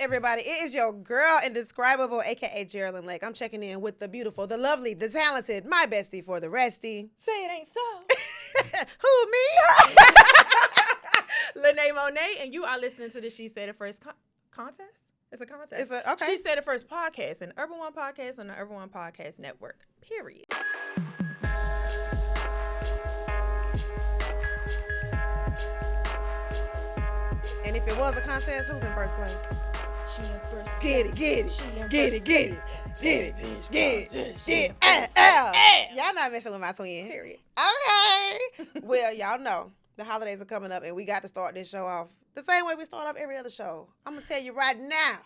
everybody? It is your girl, Indescribable, a.k.a. Geraldine Lake. I'm checking in with the beautiful, the lovely, the talented, my bestie for the resty. Say it ain't so. Who, me? Lene Monet, and you are listening to the She Said It First contest? It's a contest. Okay. She Said It First podcast, an Urban One podcast on the Urban One Podcast Network, period. And if it was a contest, who's in first place? She in first. Get it. Get it. Y'all not messing with my twin. Period. Okay. Well, y'all know the holidays are coming up, and we got to start this show off the same way we start off every other show. I'm going to tell you right now.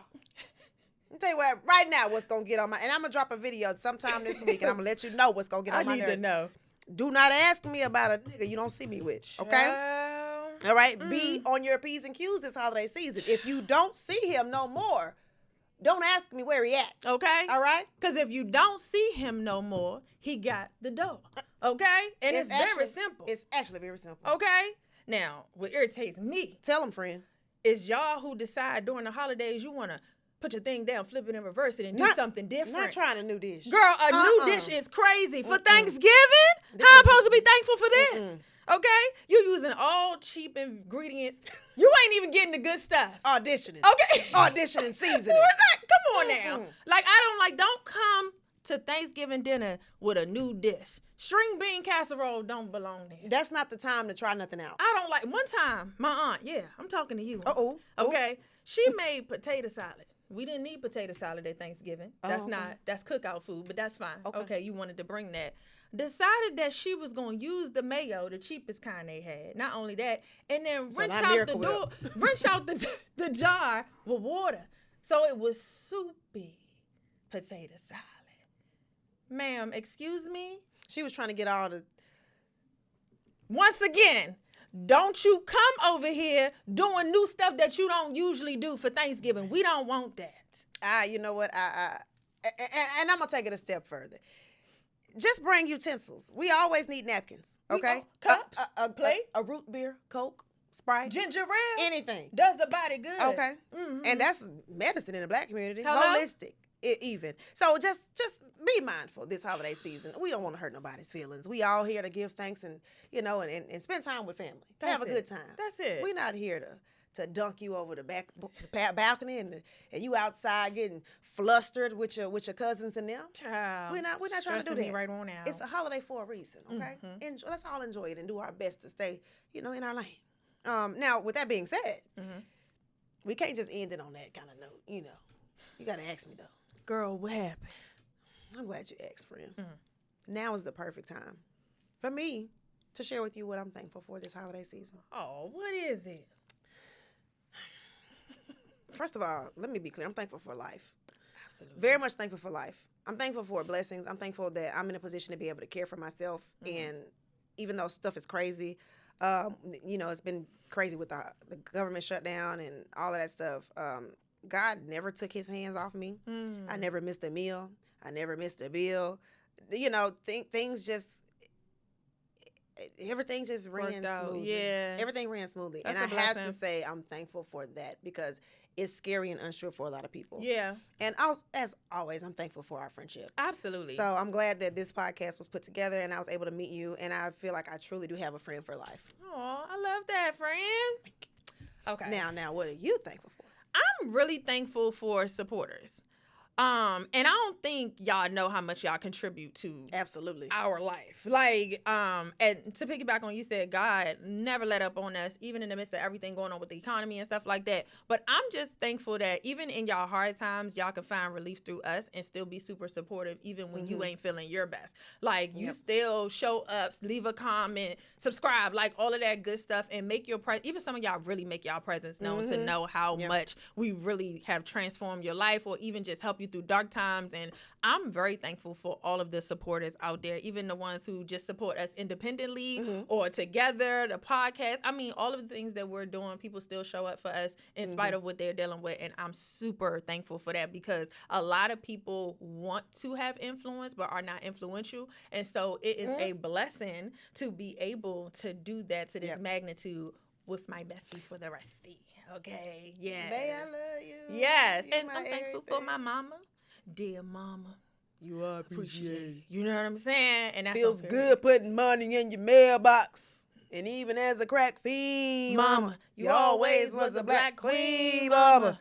What's going to get on my... And I'm going to drop a video sometime this week, and I'm going to let you know what's going to get on my nerves. I need to know. Do not ask me about a nigga you don't see me with, okay? All right? Be on your P's and Q's this holiday season. If you don't see him no more, don't ask me where he at. Okay? All right? Because if you don't see him no more, he got the dough. Okay? And it's very simple. It's actually very simple. Okay? Now, what irritates me... Tell him, friend. ...is y'all who decide during the holidays you want to put your thing down, flip it and reverse it, and do something different. Not trying a new dish. Girl, a new dish is crazy. For Thanksgiving? How I'm supposed to be thankful for this? Okay? You using all cheap ingredients. You ain't even getting the good stuff. Auditioning. Okay? Auditioning seasoning. Who is that? Come on now. Like, don't come to Thanksgiving dinner with a new dish. String bean casserole don't belong there. That's not the time to try nothing out. I don't like... One time, my aunt, I'm talking to you. Uh-oh. Okay? She made potato salad. We didn't need potato salad at Thanksgiving. That's cookout food, but that's fine. Okay, you wanted to bring that. Decided that she was going to use the mayo, the cheapest kind they had. Not only that, and then rinse out the jar with water. So it was soupy potato salad. Ma'am, excuse me? She was trying to get all the... Once again, don't you come over here doing new stuff that you don't usually do for Thanksgiving. We don't want that. You know what? And I'm going to take it a step further. Just bring utensils. We always need napkins, okay? Cups, a plate, a root beer, Coke, Sprite. Ginger ale. Anything. Does the body good. Okay. And that's medicine in the Black community. Hello? Holistic, even. So just be mindful this holiday season. We don't want to hurt nobody's feelings. We all here to give thanks and, and spend time with family. Have a good time. That's it. We're not here to dunk you over the back balcony and you outside getting flustered with your cousins and them. Child, we're not trying to do that. Right on out. It's a holiday for a reason, okay? Let's all enjoy it and do our best to stay, in our lane. Now, with that being said, we can't just end it on that kind of note. You got to ask me though. Girl, what happened? I'm glad you asked, friend. Now is the perfect time for me to share with you what I'm thankful for this holiday season. Oh, what is it? First of all, let me be clear. I'm thankful for life. Absolutely. Very much thankful for life. I'm thankful for blessings. I'm thankful that I'm in a position to be able to care for myself. And even though stuff is crazy, it's been crazy with the government shutdown and all of that stuff. God never took his hands off me. I never missed a meal. I never missed a bill. Things just... Everything just ran smoothly. Yeah. Everything ran smoothly. That's and I have to say I'm thankful for that because it's scary and unsure for a lot of people. Yeah. And as always, I'm thankful for our friendship. Absolutely. So I'm glad that this podcast was put together and I was able to meet you. And I feel like I truly do have a friend for life. Oh, I love that, friend. Okay. Now, what are you thankful for? I'm really thankful for supporters. And I don't think y'all know how much y'all contribute to absolutely our life. Like, and to piggyback on you said, God never let up on us, even in the midst of everything going on with the economy and stuff like that. But I'm just thankful that even in y'all hard times, y'all can find relief through us and still be super supportive, even when you ain't feeling your best. Like, you still show up, leave a comment, subscribe, like all of that good stuff, and make your presence. Even some of y'all really make y'all presence known to know how much we really have transformed your life, or even just help you through dark times. And I'm very thankful for all of the supporters out there, even the ones who just support us independently or together, the podcast. I mean, all of the things that we're doing, people still show up for us in spite of what they're dealing with. And I'm super thankful for that, because a lot of people want to have influence but are not influential. And so it is a blessing to be able to do that to this magnitude with my bestie for the resty. Okay, yes. Babe, I love you. Yes. You And my I'm thankful for everything. my mama. Dear mama. You are appreciated. You know what I'm saying? And that's Feels on good putting money in your mailbox. And even as a crack fiend, Mama, you always was a black queen, mama.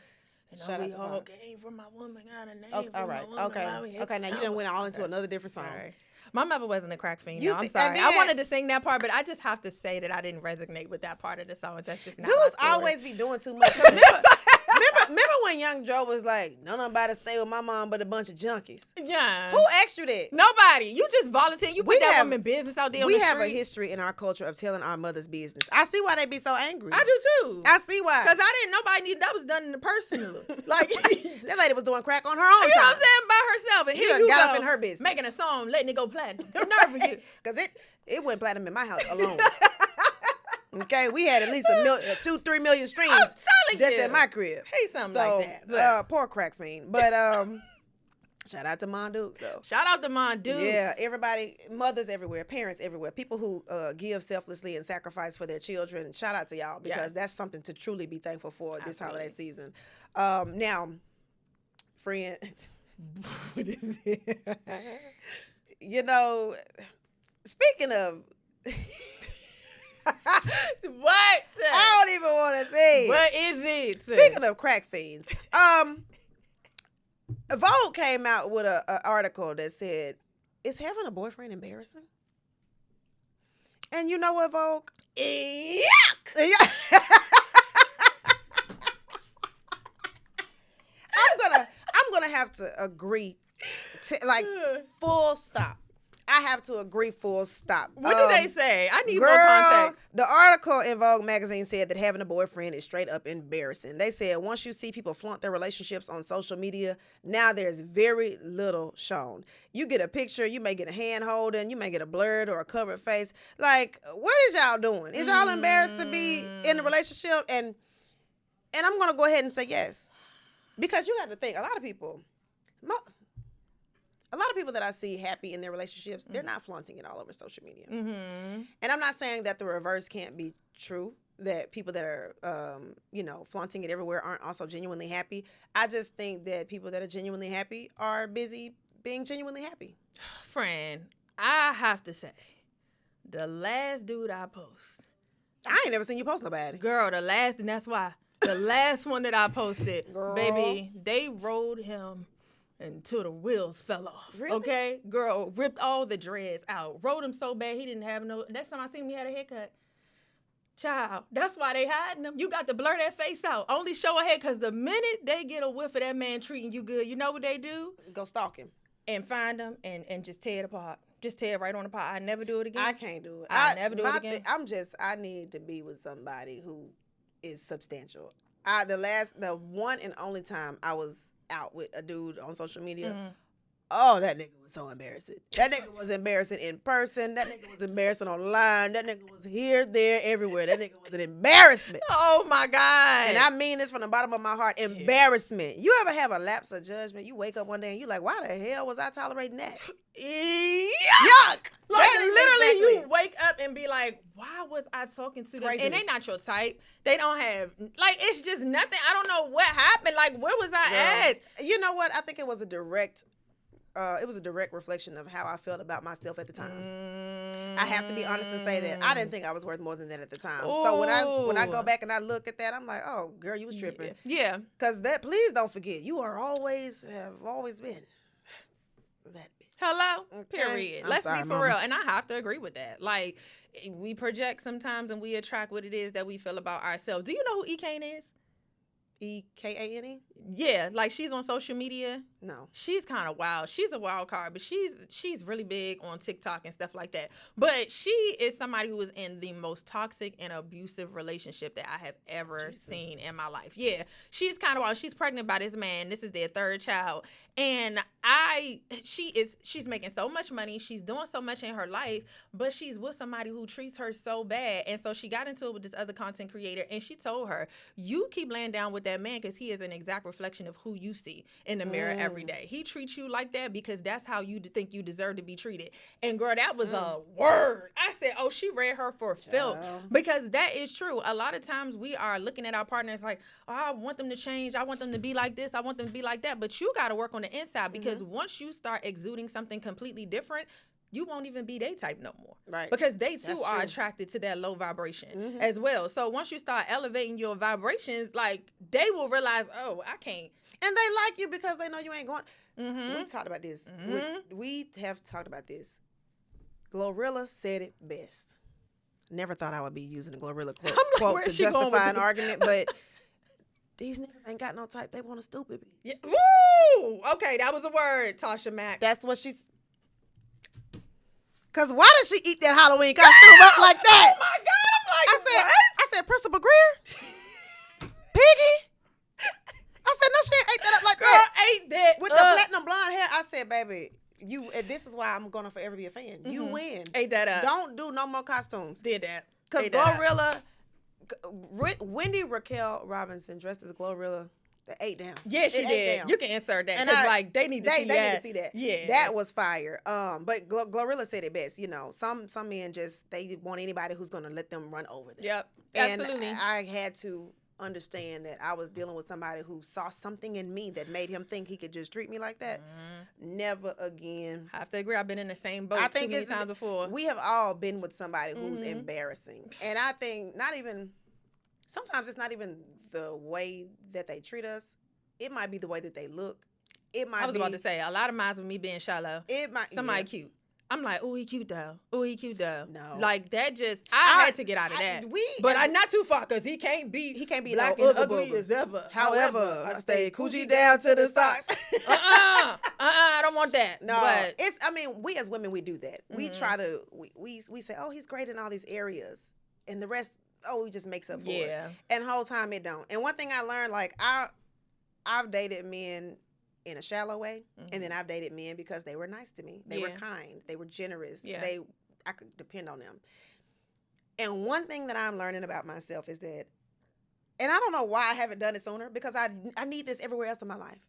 And Shout out we to all mom. came from my woman, got a name Okay, all from right. my woman. Okay. Mommy hit Okay, now you the done went all hammer. into another different song. Sorry. My mother wasn't a crack fiend. You No, I'm see- sorry. and I then- wanted to sing that part, but I just have to say that I didn't resonate with that part of the song. That's just not my Dudes story. always be doing too much. 'Cause remember when Young Joe was like, "None of nobody stay with my mom but a bunch of junkies." Yeah. Who asked you that? Nobody. You just volunteer. You We put that have- woman business out there on We the have a street. history in our culture of telling our mother's business. I see why they be so angry. I do too. I see why. Because I didn't, nobody need, that was done in the personal. Like, That lady was doing crack on her own you know what time. I'm saying? By herself. And You here done you got go, up in her business. making a song, letting it go platinum. The nerve of you. Because it went platinum in my house alone. Okay, we had at least 2-3 million streams I'm telling just you. at my crib. Hey, something So, like that. poor crack fiend. But shout out to Mon Dukes though. Shout out to my dudes. Yeah, everybody, mothers everywhere, parents everywhere, people who give selflessly and sacrifice for their children. Shout out to y'all because Yes. that's something to truly be thankful for this holiday Absolutely. season. Now, friend, What is it? you know, speaking of, What? I don't even want to say it. What is it? Speaking of crack fiends, Vogue came out with an article that said, "Is having a boyfriend embarrassing?" And you know what, Vogue? Yuck! I'm gonna have to agree, like full stop. I have to agree, full stop. What do they say? I need Girl, more context. the article in Vogue magazine said that having a boyfriend is straight up embarrassing. They said once you see people flaunt their relationships on social media, now there's very little shown. You get a picture, you may get a hand holding, you may get a blurred or a covered face. Like, what is y'all doing? Is y'all embarrassed to be in a relationship? And I'm gonna go ahead and say yes. Because you got to think, a lot of people that I see happy in their relationships, they're not flaunting it all over social media. Mm-hmm. And I'm not saying that the reverse can't be true, that people that are, flaunting it everywhere aren't also genuinely happy. I just think that people that are genuinely happy are busy being genuinely happy. Friend, I have to say, the last dude I post, I ain't never seen you post nobody. girl, and that's why. The last one that I posted, Girl. baby, they rolled him until the wheels fell off. Really? Okay? Girl, ripped all the dreads out. Rolled him so bad he didn't have no... Next time I seen him, he had a haircut. Child, that's why they hiding him. You got to blur that face out. Only show a head, because the minute they get a whiff of that man treating you good, you know what they do? Go stalk him. And find him and just tear it apart. Just tear it right on the pot. I never do it again. I can't do it. I never do it again. I need to be with somebody who is substantial. The one and only time I was out with a dude on social media, oh, that nigga was so embarrassing. That nigga was embarrassing in person. That nigga was embarrassing online. That nigga was here, there, everywhere. That nigga was an embarrassment. Oh, my God. And I mean this from the bottom of my heart. Embarrassment. You ever have a lapse of judgment? You wake up one day and you like, why the hell was I tolerating that? Yuck! Like, That is literally, you exactly- wake up and be like, why was I talking to them? And Craziness. they not your type. They don't have, like, it's just nothing. I don't know what happened. Like, where was I at? You know what? I think it was a direct reflection of how I felt about myself at the time. I have to be honest and say that I didn't think I was worth more than that at the time. So when I go back and I look at that, I'm like, oh, girl, you was tripping. Yeah. Because please don't forget, you have always been that bitch. Hello? Okay. Period. I'm Let's sorry, be for Mama. real. And I have to agree with that. Like, we project sometimes and we attract what it is that we feel about ourselves. Do you know who E-Kane is? EKANE? Yeah. Like, she's on social media. No. She's kind of wild. She's a wild card, but she's really big on TikTok and stuff like that. But she is somebody who is in the most toxic and abusive relationship that I have ever seen in my life. Yeah, she's kind of wild. She's pregnant by this man. This is their third child, and she's making so much money. She's doing so much in her life, but she's with somebody who treats her so bad. And so she got into it with this other content creator, and she told her, "You keep laying down with that man because he is an exact reflection of who you see in the mirror every every day. He treats you like that because that's how you think you deserve to be treated. And girl, that was a word. I said, oh, she read her for filth. Because that is true. A lot of times we are looking at our partners like, oh, I want them to change. I want them to be like this. I want them to be like that. But you got to work on the inside because once you start exuding something completely different, you won't even be they type no more. Right. Because they too are attracted to that low vibration as well. So once you start elevating your vibrations, like they will realize, oh, I can't. And they like you because they know you ain't going. We talked about this. We have talked about this. Glorilla said it best. Never thought I would be using a Glorilla quote to justify an argument, but these niggas ain't got no type. They want a stupid bitch. Yeah. Woo! Okay, that was a word, Tasha Mack. That's what she's. Cause why did she eat that Halloween costume up like that? Oh my God! I'm like, I said, Principal Greer, Piggy. I said, no, she ain't ate that up like girl, that. ate that with the platinum blonde hair. I said, baby, you. This is why I'm gonna forever be a fan. You win. Ate that up. Don't do no more costumes. Did that? Cause Glorilla, Wendy Raquel Robinson dressed as Glorilla. They ate down. Yeah, she did. Down. You can insert that because like they need to see that. They need to see that. Yeah, that was fire. But Glorilla said it best. You know, some men just they want anybody who's gonna let them run over them. Yep, and absolutely. I had to understand that I was dealing with somebody who saw something in me that made him think he could just treat me like that. Never again. I have to agree. I've been in the same boat too many times before. We have all been with somebody who's embarrassing, and I think sometimes it's not even the way that they treat us. It might be the way that they look. It might. I was about to say a lot of mine with me being shallow. It might somebody cute. I'm like, oh, he cute though. Oh, he cute though. No, like that. Just I had to get out of that. But I'm not too far because he can't be black no and ugly as ever. However, I stay coochie down to the socks. I don't want that. No, but it's. I mean, we as women we do that. We try to. We say, oh, he's great in all these areas, and the rest. Oh, he just makes up for it. And the whole time it don't. And one thing I learned, like I've dated men in a shallow way, and then I've dated men because they were nice to me. They were kind. They were generous. I could depend on them. And one thing that I'm learning about myself is that, and I don't know why I haven't done it sooner, because I need this everywhere else in my life.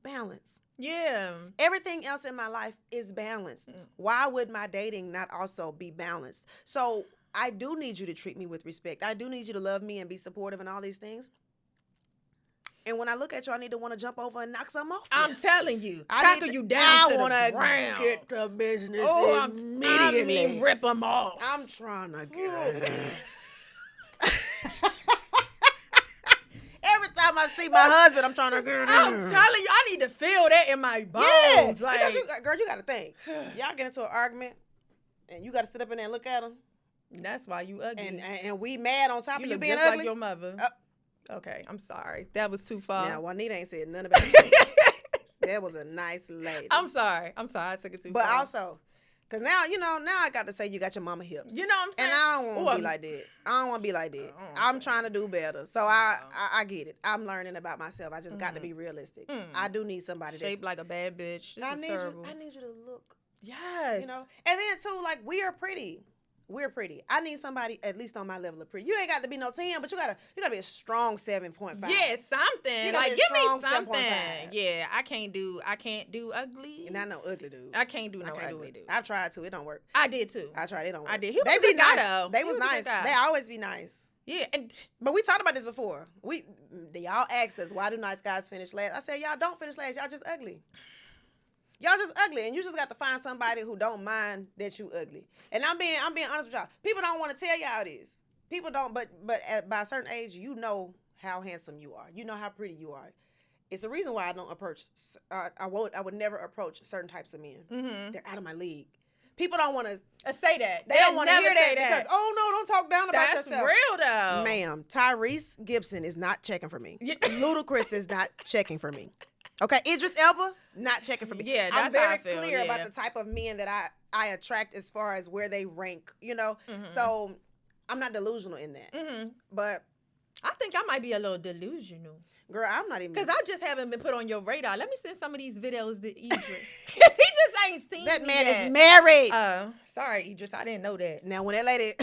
Balance. Yeah. Everything else in my life is balanced. Why would my dating not also be balanced? So I do need you to treat me with respect. I do need you to love me and be supportive and all these things. And when I look at you, I need to want to jump over and knock something off. I'm telling you. Tackle you down to the ground. I want to get the business immediately. I mean, rip them off. I'm trying to get it. Every time I see my husband, I'm trying to get it. I'm telling you, I need to feel that in my bones. Yeah, like, because you got to think. Y'all get into an argument, and you got to sit up in there and look at him. That's why you ugly. And we mad on top of you being just ugly. Like your mother. Okay, I'm sorry. That was too far. Now, Juanita ain't said nothing about it. That was a nice lady. I'm sorry. I took it too far. But also, because now I got to say you got your mama hips. You know what I'm saying? And I don't want to be like that. I don't want to be like that. I'm trying to do better. So I get it. I'm learning about myself. I just got to be realistic. I do need somebody that's shaped like a bad bitch. I need you to look. Yes. You know? And then, too, like, we are pretty. We're pretty. I need somebody at least on my level of pretty. You ain't got to be no 10, but you gotta be a strong 7.5. Yeah, something. Like give me something. 7.5. Yeah, I can't do ugly. And I know ugly dude. I can't do ugly dude. I've tried to. It don't work. I did too. I tried. It don't work. I did. They be nice. They was nice. They always be nice. Yeah, but we talked about this before. Y'all asked us, why do nice guys finish last? I said, y'all don't finish last. Y'all just ugly. Y'all just ugly, and you just got to find somebody who don't mind that you ugly. And I'm being honest with y'all. People don't want to tell y'all this. People don't, but by a certain age, you know how handsome you are. You know how pretty you are. It's a reason why I don't approach. I would never approach certain types of men. They're out of my league. People don't want to say that. They don't want to hear that because don't talk down about yourself. That's real though, ma'am. Tyrese Gibson is not checking for me. Ludacris is not checking for me. Okay, Idris Elba, not checking for me. Yeah, that's I'm very how I feel, clear about the type of men that I attract as far as where they rank, you know? So I'm not delusional in that. But I think I might be a little delusional. Girl, I'm not even. Because I just haven't been put on your radar. Let me send some of these videos to Idris. He just ain't seen that me man yet. is married. Sorry, Idris. I didn't know that. Now, when that lady...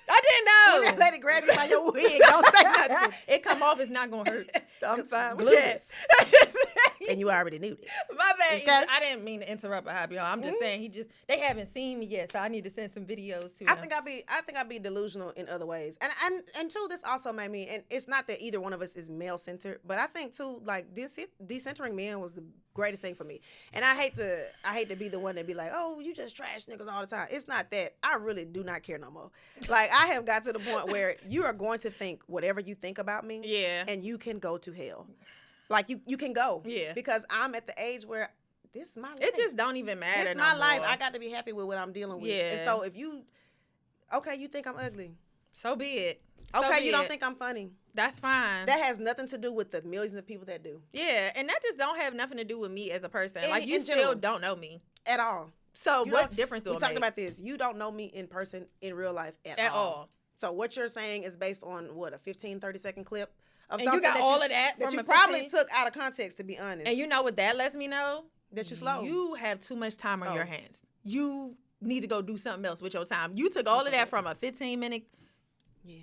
I didn't know. When that lady grab you by your wig, don't say nothing. It come off, it's not going to hurt. I'm fine with that. and you already knew this. My bad. Okay? I didn't mean to interrupt a happy hour. I'm just saying they haven't seen me yet, so I need to send some videos to them. I think I'd be delusional in other ways, and too, this also made me. And it's not that either one of us is male centered, but I think too, like decentering men was the greatest thing for me. And I hate to be the one to be like, oh, you just trash niggas all the time. It's not that. I really do not care no more. Like, I have got to the point where you are going to think whatever you think about me, and you can go to hell. Like, you can go, because I'm at the age where this is my life. It just don't even matter. It's my life. I got to be happy with what I'm dealing with. Yeah. And so if you think I'm ugly. So be it. You don't think I'm funny. That's fine. That has nothing to do with the millions of people that do. Yeah, and that just don't have nothing to do with me as a person. Like, you in still general. don't know me. At all. So what difference do it make? We talked about this. You don't know me in person, in real life, at all. So what you're saying is based on, what, a 15, 30-second clip? Of and you got all of that that from you probably took out of context, to be honest. And you know what that lets me know? That you're slow. You have too much time on your hands. You need to go do something else with your time. You took all of that from a 15-minute. Yeah.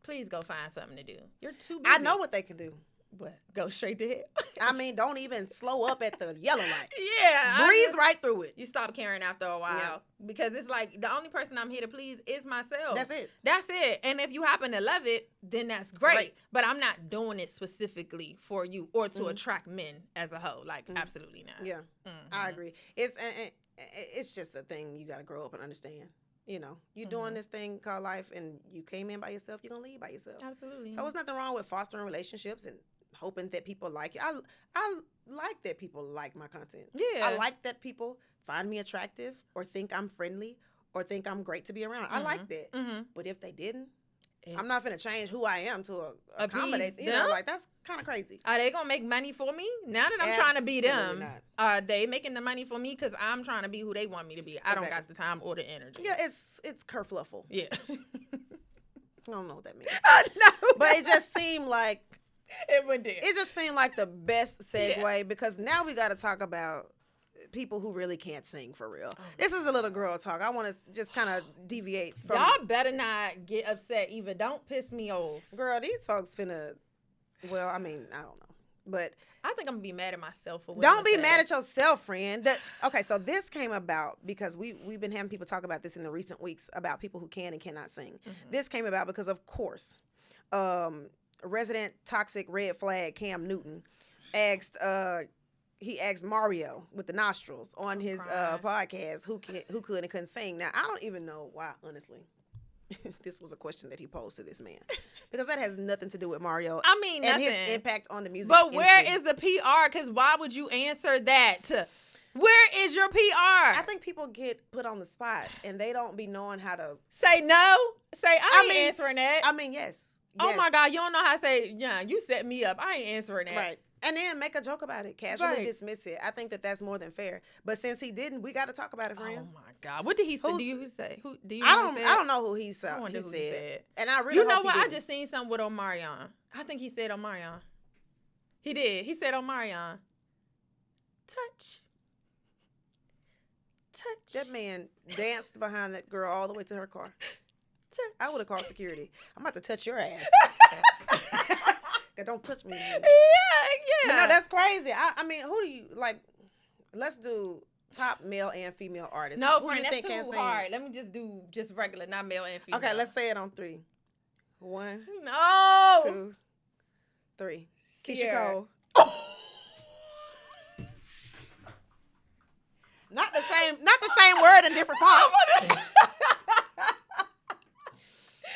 Please go find something to do. You're too busy. I know what they can do. What? Go straight to hell? I mean, don't even slow up at the yellow light. Yeah. Breeze right through it. You stop caring after a while. Because it's like, the only person I'm here to please is myself. That's it. That's it. And if you happen to love it, then that's great. But I'm not doing it specifically for you or to attract men as a whole. Like, absolutely not. Yeah. I agree. It's just a thing you got to grow up and understand. You know, you're doing this thing called life, and you came in by yourself, you're going to leave by yourself. Absolutely. So there's nothing wrong with fostering relationships and hoping that people like you. I like that people like my content. Yeah. I like that people find me attractive or think I'm friendly or think I'm great to be around. I like that. But if they didn't, I'm not going to change who I am to accommodate. You know, like, that's kind of crazy. Are they going to make money for me? Now that I'm trying to be them, not. Are they making the money for me? Because I'm trying to be who they want me to be. I don't got the time or the energy. Yeah, it's kerfluffle. Yeah. I don't know what that means. I know. But it just seemed like it went there. It just seemed like the best segue because now we got to talk about people who really can't sing for real. This is a little girl talk. I want to just kind of deviate from. Y'all better not get upset either. Don't piss me off. Girl, these folks finna. Well, I mean, I don't know, but I think I'm gonna be mad at myself for. Don't be mad at yourself, friend. Okay, so this came about because we've been having people talk about this in the recent weeks about people who can and cannot sing. This came about because, of course, resident toxic red flag Cam Newton asked Mario with the nostrils on his podcast who could and couldn't sing. Now, I don't even know why, honestly. This was a question that he posed to this man because that has nothing to do with Mario. I mean, and nothing. His impact on the music But industry. where is the PR? Because why would you answer that? Where is your PR? I think people get put on the spot and they don't be knowing how to say no. Say I ain't answering that. I mean, yes. Oh my God, you don't know how to say, yeah, you set me up. I ain't answering that. Right. And then make a joke about it. Casually dismiss it. I think that's more than fair. But since he didn't, we got to talk about it, friend. Oh my God. What did he say? Do you say? Who do you I don't know who he said. And I really know what? I just seen something with Omarion. I think he said Omarion. He did. He said Omarion. Touch. That man danced behind that girl all the way to her car. Touch. I would have called security. I'm about to touch your ass. Don't touch me. Yeah. But no, that's crazy. I mean, who do you like? Let's do top male and female artists. No, who friend, you that's think too hard. Let me just do regular, not male and female. Okay, let's say it on 3. 1, no, 2, 3. Keisha Sierra. Cole. Not the same word in different fonts.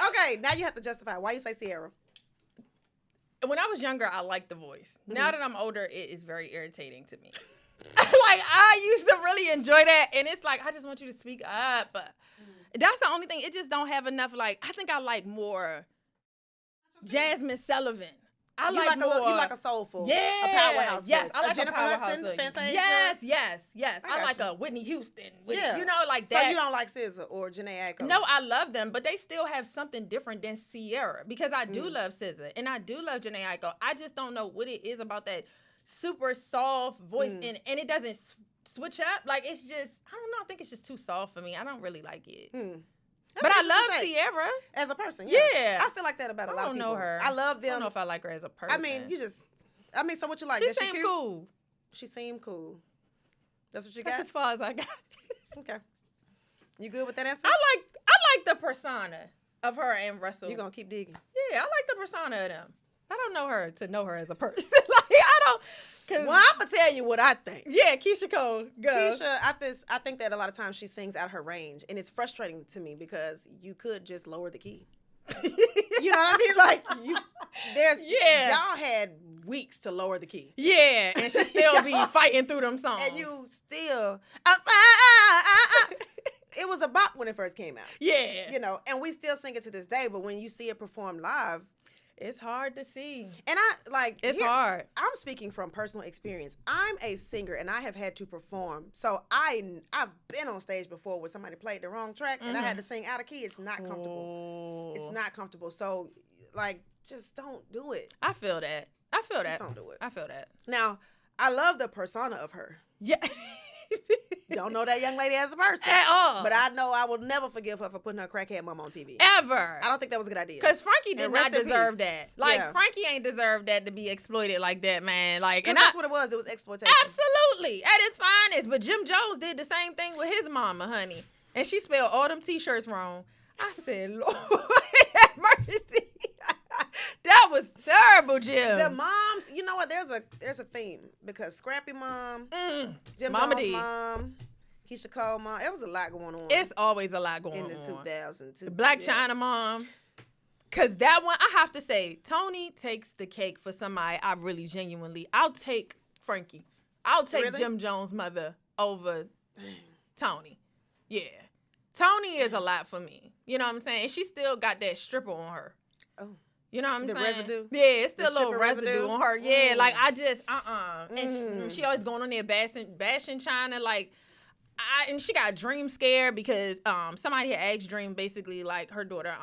Okay, now you have to justify why you say Sierra. When I was younger, I liked the voice. Now that I'm older, it is very irritating to me. Like, I used to really enjoy that, and it's like, I just want you to speak up. That's the only thing. It just don't have enough, like, I think I like more Jasmine Sullivan. I you like more. You like a soulful, yeah, a powerhouse. Yes, voice. I like Jennifer a powerhouse. Hudson, Fantasia. Yes. I like a Whitney Houston. Yeah. You know, like that. So you don't like SZA or Jhené Aiko? No, I love them, but they still have something different than Sierra because I do love SZA and I do love Jhené Aiko. I just don't know what it is about that super soft voice and it doesn't switch up. Like, it's just, I don't know. I think it's just too soft for me. I don't really like it. But I love Sierra. As a person, yeah. I feel like that about a lot of people. I don't know her. I love them. I don't know if I like her as a person. I mean, so what you like? She seems cool. She seemed cool. That's what you That's got? as far as I got. Okay. You good with that answer? I like the persona of her and Russell. You gonna keep digging? Yeah, I like the persona of them. I don't know her to know her as a person. Like, I don't. Well, I'm gonna tell you what I think. Yeah, Keisha Cole. Go. Keisha, I think that a lot of times she sings out her range, and it's frustrating to me because you could just lower the key. You know what I mean? Like y'all had weeks to lower the key. Yeah, and she still be fighting through them songs. And you still, it was a bop when it first came out. Yeah. You know, and we still sing it to this day, but when you see it performed live, it's hard to see. And it's hard. I'm speaking from personal experience. I'm a singer and I have had to perform. So I've been on stage before where somebody played the wrong track and I had to sing out of key. It's not comfortable. It's not comfortable. So like, just don't do it. I feel that. Just don't do it. I feel that. Now, I love the persona of her. Yeah. Don't know that young lady as a person at all, but I know I will never forgive her for putting her crackhead mom on TV ever. I don't think that was a good idea because Frankie did not deserve that. Like Frankie ain't deserved that to be exploited like that, man. Like, and that's what it was. It was exploitation. Absolutely, at its finest. But Jim Jones did the same thing with his mama, honey, and she spelled all them T-shirts wrong. I said, Lord have mercy. That was terrible, Jim. The moms, you know what? There's a theme because Scrappy mom, Jim Mama Jones D. mom, Keisha Cole mom. There was a lot going on. It's always a lot going on in the 2002. The Black China mom. Cause that one, I have to say, Tony takes the cake for somebody I really genuinely. I'll take Frankie. I'll take Jim Jones' mother over Tony. Yeah. Tony is a lot for me. You know what I'm saying? And she still got that stripper on her. Oh. You know what I'm saying? The residue? Yeah, it's still a little residue on her. Yeah, like I just, And she always going on there bashing China. Like, and she got Dream scared because somebody had asked Dream basically, like, her daughter,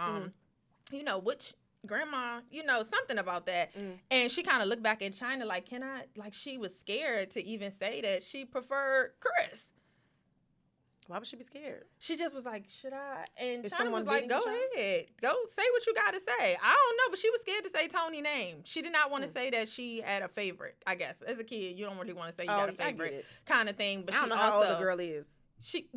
you know, which grandma, you know, something about that. And she kind of looked back at China like, can I, like, she was scared to even say that she preferred Chris. Why would she be scared? She just was like, should I? And Is China was like, go ahead. Go say what you got to say. I don't know, but she was scared to say Tony's name. She did not want to say that she had a favorite, I guess. As a kid, you don't really want to say you got a favorite kind of thing. But I don't know how old the girl is.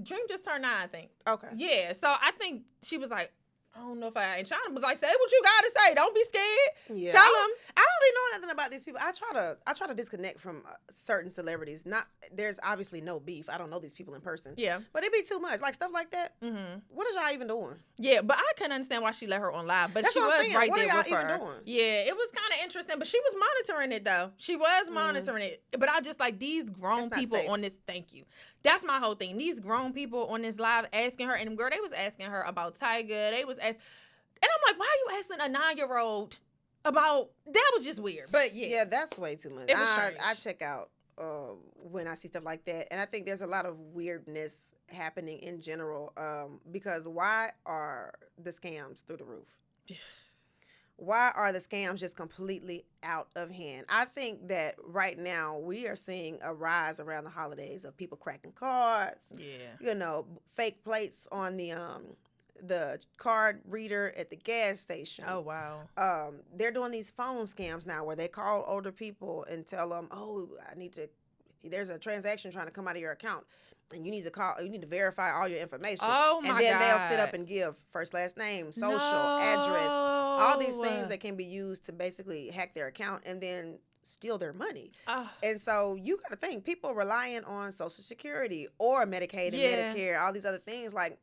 Dream just turned 9, I think. Okay. Yeah, so I think she was like, I don't know if and China was like, say what you gotta say. Don't be scared. Yeah. Tell them. I don't really know nothing about these people. I try to disconnect from certain celebrities. There's obviously no beef. I don't know these people in person. Yeah. But it'd be too much. Like stuff like that. Mm-hmm. What is y'all even doing? Yeah, but I couldn't understand why she let her on live. But That's she was right what there are with y'all her. Even doing? Yeah, it was kind of interesting. But she was monitoring it though. She was monitoring it. But I just like these grown people on this. Thank you. That's my whole thing. These grown people on this live asking her, and girl, they was asking her about Tiger. They was asking. And I'm like, why are you asking a 9-year-old about that? Was just weird. But yeah, that's way too much. It was strange. I check out when I see stuff like that, and I think there's a lot of weirdness happening in general. Because why are the scams through the roof? Why are the scams just completely out of hand? I think that right now we are seeing a rise around the holidays of people cracking cards. Yeah, you know, fake plates on the card reader at the gas station. Oh, wow. They're doing these phone scams now where they call older people and tell them, oh, there's a transaction trying to come out of your account and you need to verify all your information. Oh, my God. And then they'll sit up and give first, last name, social, address, all these things that can be used to basically hack their account and then steal their money. And so you got to think, people relying on Social Security or Medicaid and Medicare, all these other things, like,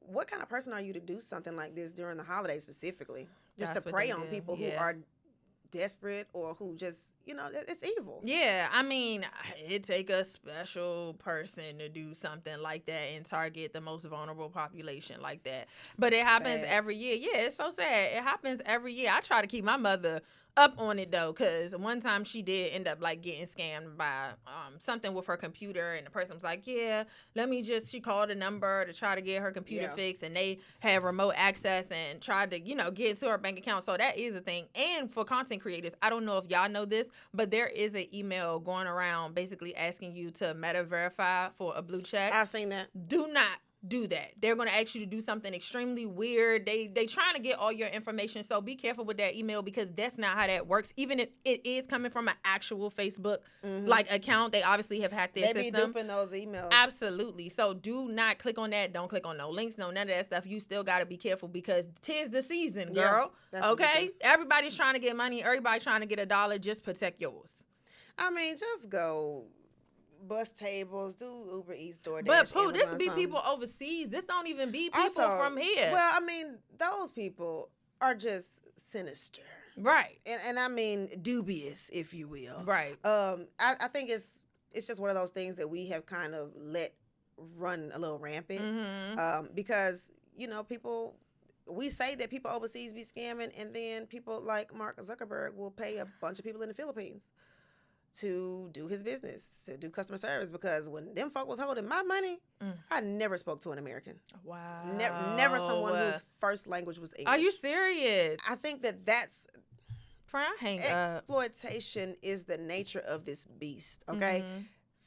what kind of person are you to do something like this during the holidays specifically? Just to prey on people who are desperate or who just, you know, it's evil. Yeah, I mean, it take a special person to do something like that and target the most vulnerable population like that. But it happens every year. Yeah, it's so sad. It happens every year. I try to keep my mother up on it though, because one time she did end up like getting scammed by something with her computer, and the person was like, yeah, she called a number to try to get her computer fixed, and they had remote access and tried to, you know, get into her bank account. So that is a thing. And for content creators, I don't know if y'all know this, but there is an email going around basically asking you to meta verify for a blue check. I've seen that. Do not do that. They're going to ask you to do something extremely weird. They trying to get all your information. So be careful with that email because that's not how that works. Even if it is coming from an actual Facebook like account, they obviously have hacked their system. They be duping those emails. Absolutely. So do not click on that. Don't click on no links, no none of that stuff. You still got to be careful because 'tis the season, girl. Yeah, okay? Ridiculous. Everybody's trying to get money. Everybody trying to get $1. Just protect yours. I mean, just go bus tables, do Uber Eats, DoorDash. But Pooh, this Amazon, be something. people overseas. This don't even be people Also, from here. Well, I mean, those people are just sinister. Right. And I mean dubious, if you will. Right. I think it's just one of those things that we have kind of let run a little rampant. Because, people, we say that people overseas be scamming, and then people like Mark Zuckerberg will pay a bunch of people in the Philippines to do his business, to do customer service, because when them folk was holding my money, I never spoke to an American. Wow. Never someone whose first language was English. Are you serious? I think that's Friend, I hang up. exploitation is the nature of this beast, okay?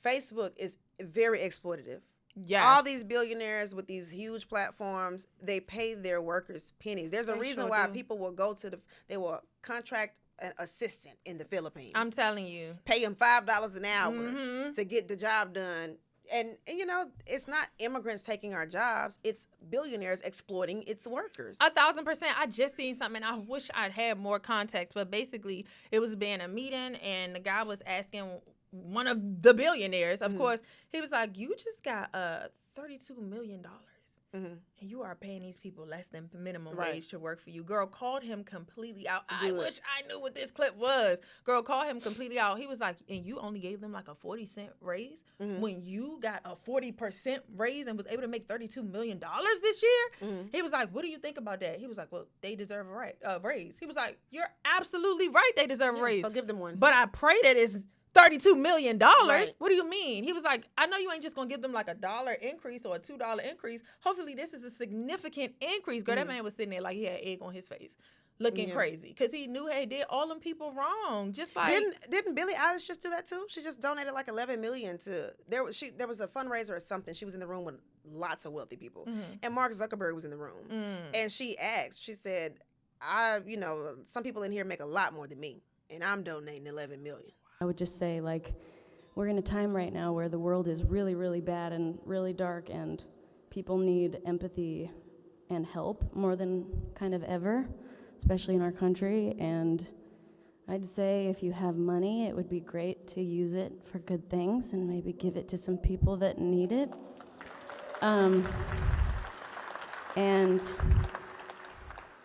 Facebook is very exploitative. Yes. All these billionaires with these huge platforms, they pay their workers pennies. There's a reason why people will go they will contract an assistant in the Philippines. I'm telling you. Pay him $5 an hour to get the job done. And it's not immigrants taking our jobs. It's billionaires exploiting its workers. 1,000%. I just seen something. I wish I'd had more context, but basically it was being a meeting and the guy was asking one of the billionaires, of course, he was like, you just got $32 million. And you are paying these people less than minimum wage to work for you. Girl, called him completely out. I wish I knew what this clip was. Girl, called him completely out. He was like, and you only gave them like a 40-cent raise when you got a 40% raise and was able to make $32 million this year? He was like, what do you think about that? He was like, well, they deserve a raise. He was like, you're absolutely right. They deserve a raise. So give them one. But I pray that it's $32 million. Right. What do you mean? He was like, I know you ain't just gonna give them like $1 increase or a $2 increase. Hopefully this is a significant increase. Girl, that man was sitting there like he had egg on his face, looking crazy. Because he knew he did all them people wrong. Just like Didn't Billie Eilish just do that too? She just donated like $11 million to there was a fundraiser or something. She was in the room with lots of wealthy people. And Mark Zuckerberg was in the room. And she said, some people in here make a lot more than me, and I'm donating $11 million. I would just say, we're in a time right now where the world is really, really bad and really dark, and people need empathy and help more than kind of ever, especially in our country. And I'd say if you have money, it would be great to use it for good things and maybe give it to some people that need it. And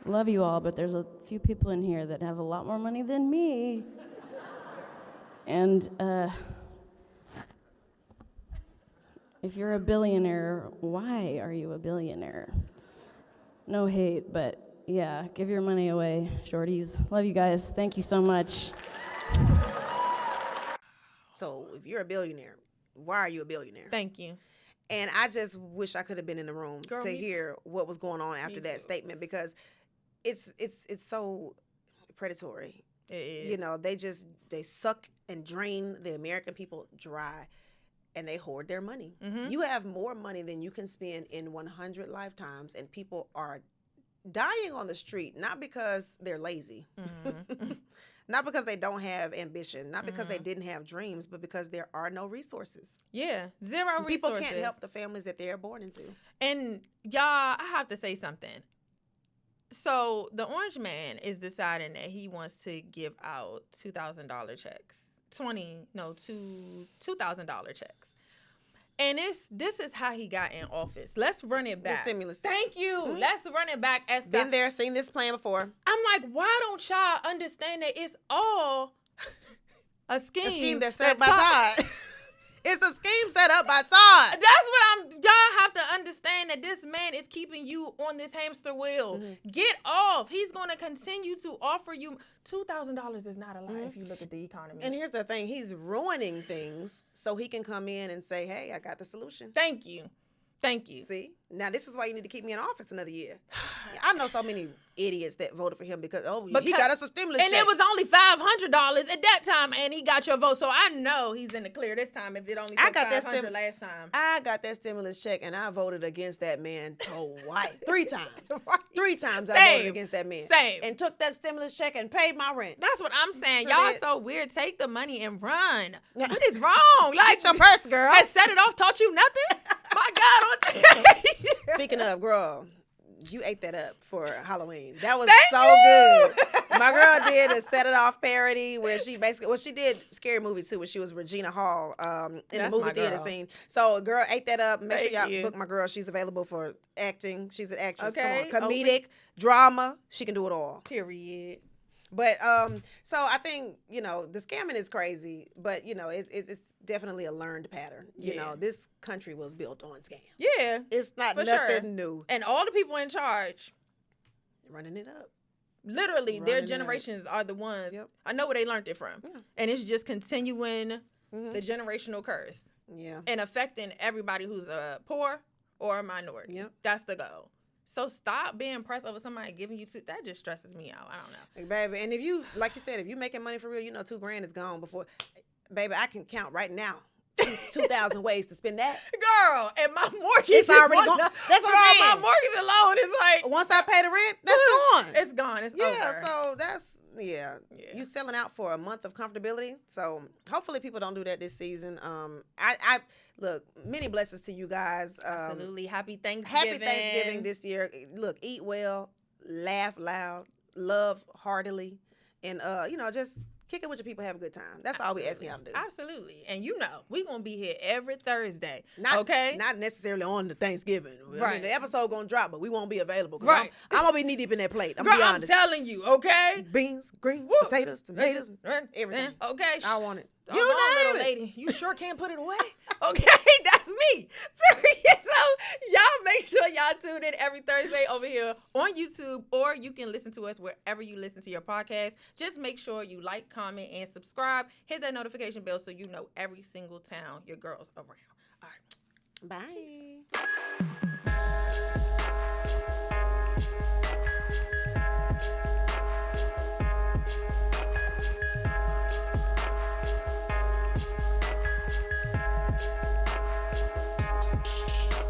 love you all, but there's a few people in here that have a lot more money than me. And if you're a billionaire, why are you a billionaire? No hate, but yeah, give your money away, shorties. Love you guys. Thank you so much. So if you're a billionaire, why are you a billionaire? Thank you. And I just wish I could have been in the room to hear what was going on after that statement, because it's so predatory. It is. They suck and drain the American people dry, and they hoard their money. You have more money than you can spend in 100 lifetimes, and people are dying on the street, not because they're lazy, not because they don't have ambition, not because they didn't have dreams, but because there are no resources. Yeah, zero resources. People can't help the families that they're born into. And y'all, I have to say something. So the orange man is deciding that he wants to give out $2,000 checks, $2,000 checks. And this is how he got in office. Let's run it back. The stimulus. Thank you. Let's run it back. Been there, seen this plan before. I'm like, why don't y'all understand that it's all a scheme? A scheme that's set up by Todd. It's a scheme set up by Todd. That's what y'all have to understand, that this man is keeping you on this hamster wheel. Get off. He's going to continue to offer you $2,000 is not a lot if you look at the economy. And here's the thing. He's ruining things so he can come in and say, hey, I got the solution. Thank you. Thank you. See, now this is why you need to keep me in office another year. I know so many idiots that voted for him because he got us a stimulus and check. it was only $500 at that time, and he got your vote. So I know he's in the clear this time. If it only took $500 last time, I got that stimulus check, and I voted against that man twice, 3 times. Right. 3 times I voted against that man. Same. And took that stimulus check and paid my rent. That's what I'm saying. Sure Y'all did. so weird. Take the money and run. What is wrong? Like Get your purse, girl. Has Set It Off taught you nothing? My God. Speaking of, girl, you ate that up for Halloween. That was Thank so you. good. My girl did a Set It Off parody where she basically, she did Scary Movie too, where she was Regina Hall in That's the movie my theater girl. scene. So, girl ate that up. Make Thank sure y'all you. book my girl. She's available for acting. She's an actress. Okay, Come on. Comedic, drama. She can do it all. Period. But so I think the scamming is crazy, but it's definitely a learned pattern. You know, this country was built on scams. Yeah, It's not for nothing sure. new. And all the people in charge, Running it up. literally, Running their it up. generations are the ones. Yep. I know where they learned it from, Yeah. and it's just continuing Mhm. the generational curse Yeah. and affecting everybody who's poor or a minority. Yep. That's the goal. So stop being pressed over somebody giving you that just stresses me out. I don't know. Like, baby, and if you, like you said, if you making money for real, $2,000 is gone before. Baby, I can count right now 2,000 ways to spend that. Girl, and my mortgage It's already is gone. gone. That's what I'm My saying. mortgage alone is like, Once I pay the rent, that's gone. it's gone. It's Yeah, over. so that's Yeah. You selling out for a month of comfortability. So hopefully people don't do that this season. I look, many blessings to you guys. Absolutely. Happy Thanksgiving. Happy Thanksgiving this year. Look, eat well, laugh loud, love heartily, and just kick it with your people, have a good time. That's all we ask y'all to do. Absolutely. And we gonna be here every Thursday. Not, okay? Not necessarily on the Thanksgiving. I Right. mean, the episode gonna drop, but we won't be available. Right. I'm gonna be knee deep in that plate. I'm Girl, gonna be I'm honest. telling you, okay? Beans, greens, Woo. potatoes, tomatoes, everything. Okay. I want it. You You name little it. lady. You sure can't put it away? Okay, that's me. Period. So y'all make sure y'all tune in every Thursday over here on YouTube, or you can listen to us wherever you listen to your podcast. Just make sure you like, comment, and subscribe. Hit that notification bell so you know every single town your girl's around. All right. Bye.